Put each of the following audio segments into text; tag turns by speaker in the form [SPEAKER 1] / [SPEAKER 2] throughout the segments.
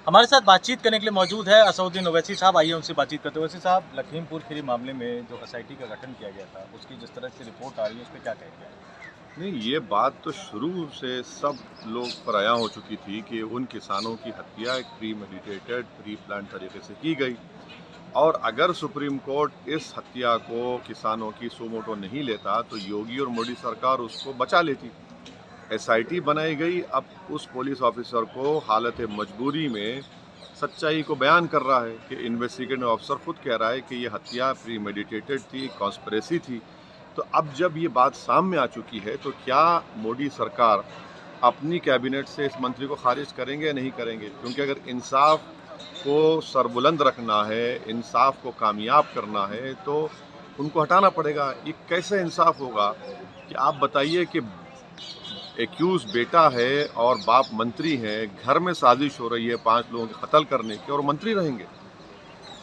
[SPEAKER 1] हमारे साथ बातचीत करने के लिए मौजूद है असदुद्दीन ओवैसी साहब। आइए उनसे बातचीत करते हैं। ओवैसी साहब, लखीमपुर खीरी मामले में जो एसआईटी का गठन किया गया था, उसकी जिस तरह से रिपोर्ट आ रही है, उस पर क्या कहेंगे?
[SPEAKER 2] नहीं, ये बात तो शुरू से सब लोग पर आया हो चुकी थी कि उन किसानों की हत्या एक प्री मेडिटेटेड प्री प्लान तरीके से की गई। और अगर सुप्रीम कोर्ट इस हत्या को किसानों की सुमोटो नहीं लेता तो योगी और मोदी सरकार उसको बचा लेती। एसआईटी बनाई गई। अब उस पुलिस ऑफिसर को हालत मजबूरी में सच्चाई को बयान कर रहा है कि इन्वेस्टिगेटिंग ऑफिसर खुद कह रहा है कि ये हत्या प्री मेडिटेटेड थी, कॉन्स्पिरेसी थी। तो अब जब ये बात सामने आ चुकी है तो क्या मोदी सरकार अपनी कैबिनेट से इस मंत्री को खारिज करेंगे या नहीं करेंगे? क्योंकि अगर इंसाफ को सरबुलंद रखना है, इंसाफ को कामयाब करना है, तो उनको हटाना पड़ेगा। ये कैसे इंसाफ होगा कि आप बताइए कि एक्यूज बेटा है और बाप मंत्री हैं, घर में साजिश हो रही है 5 लोगों के कत्ल करने की, और मंत्री रहेंगे?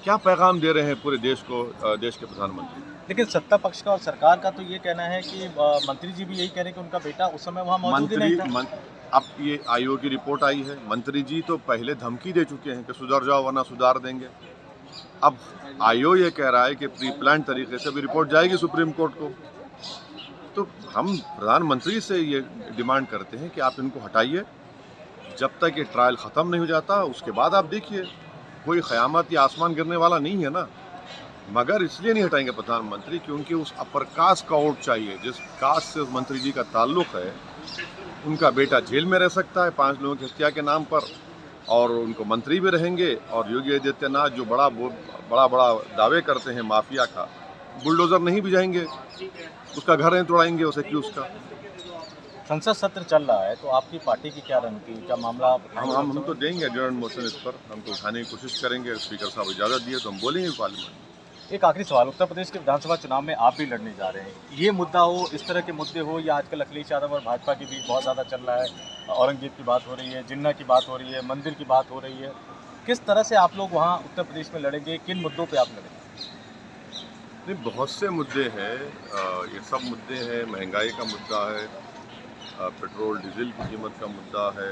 [SPEAKER 2] क्या पैगाम दे रहे हैं पूरे देश को, देश के प्रधानमंत्री?
[SPEAKER 1] लेकिन सत्ता पक्ष का और सरकार का तो ये कहना है कि मंत्री जी भी यही कह रहे हैं कि उनका बेटा उस समय वहाँ मौजूद ही नहीं था।
[SPEAKER 2] अब ये आयोग की रिपोर्ट आई है, मंत्री जी तो पहले धमकी दे चुके हैं कि सुधर जाओ वरना सुधार देंगे। अब आयोग ये कह रहा है कि प्री प्लान तरीके से भी रिपोर्ट जाएगी सुप्रीम कोर्ट को। तो हम प्रधानमंत्री से ये डिमांड करते हैं कि आप इनको हटाइए। जब तक ये ट्रायल ख़त्म नहीं हो जाता उसके बाद आप देखिए, कोई क़यामत या आसमान गिरने वाला नहीं है ना। मगर इसलिए नहीं हटाएंगे प्रधानमंत्री क्योंकि उस अपर कास्ट का वोट चाहिए, जिस कास्ट से उस मंत्री जी का ताल्लुक़ है। उनका बेटा जेल में रह सकता है 5 लोगों की हत्या के नाम पर, और उनको मंत्री भी रहेंगे। और योगी आदित्यनाथ जो बड़ा दावे करते हैं माफिया का, बुलडोज़र नहीं भी जाएंगे, उसका घर नहीं तोड़ाएंगे उसे एक्यूज का।
[SPEAKER 1] संसद सत्र चल रहा है, तो आपकी पार्टी की क्या रणनीति, क्या मामला?
[SPEAKER 2] हम तो देंगे एडजर्न मोशन, इस पर हमको उठाने की कोशिश करेंगे। स्पीकर साहब इजाज़त दिए तो हम बोलेंगे पार्लियामेंट में।
[SPEAKER 1] एक आखिरी सवाल, उत्तर प्रदेश के विधानसभा चुनाव में आप भी लड़ने जा रहे हैं। ये मुद्दा हो, इस तरह के मुद्दे हो, या आजकल अखिलेश यादव और भाजपा के बीच बहुत ज़्यादा चल रहा है, औरंगजेब की बात हो रही है, जिन्ना की बात हो रही है, मंदिर की बात हो रही है, किस तरह से आप लोग वहाँ उत्तर प्रदेश में लड़ेंगे? किन मुद्दों पर आप लड़ेंगे?
[SPEAKER 2] नहीं, बहुत से मुद्दे हैं। ये सब मुद्दे हैं। महंगाई का मुद्दा है, पेट्रोल डीजल की कीमत का मुद्दा है,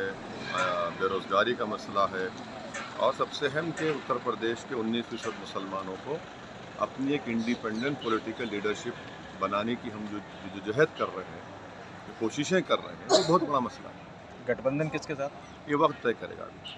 [SPEAKER 2] बेरोज़गारी का मसला है, और सबसे अहम कि उत्तर प्रदेश के 19% मुसलमानों को अपनी एक इंडिपेंडेंट पॉलिटिकल लीडरशिप बनाने की हम जो जहद कर रहे हैं, जो कोशिशें कर रहे हैं, वो बहुत बड़ा मसला है।
[SPEAKER 1] गठबंधन किसके साथ?
[SPEAKER 2] ये वक्त तय करेगा अभी।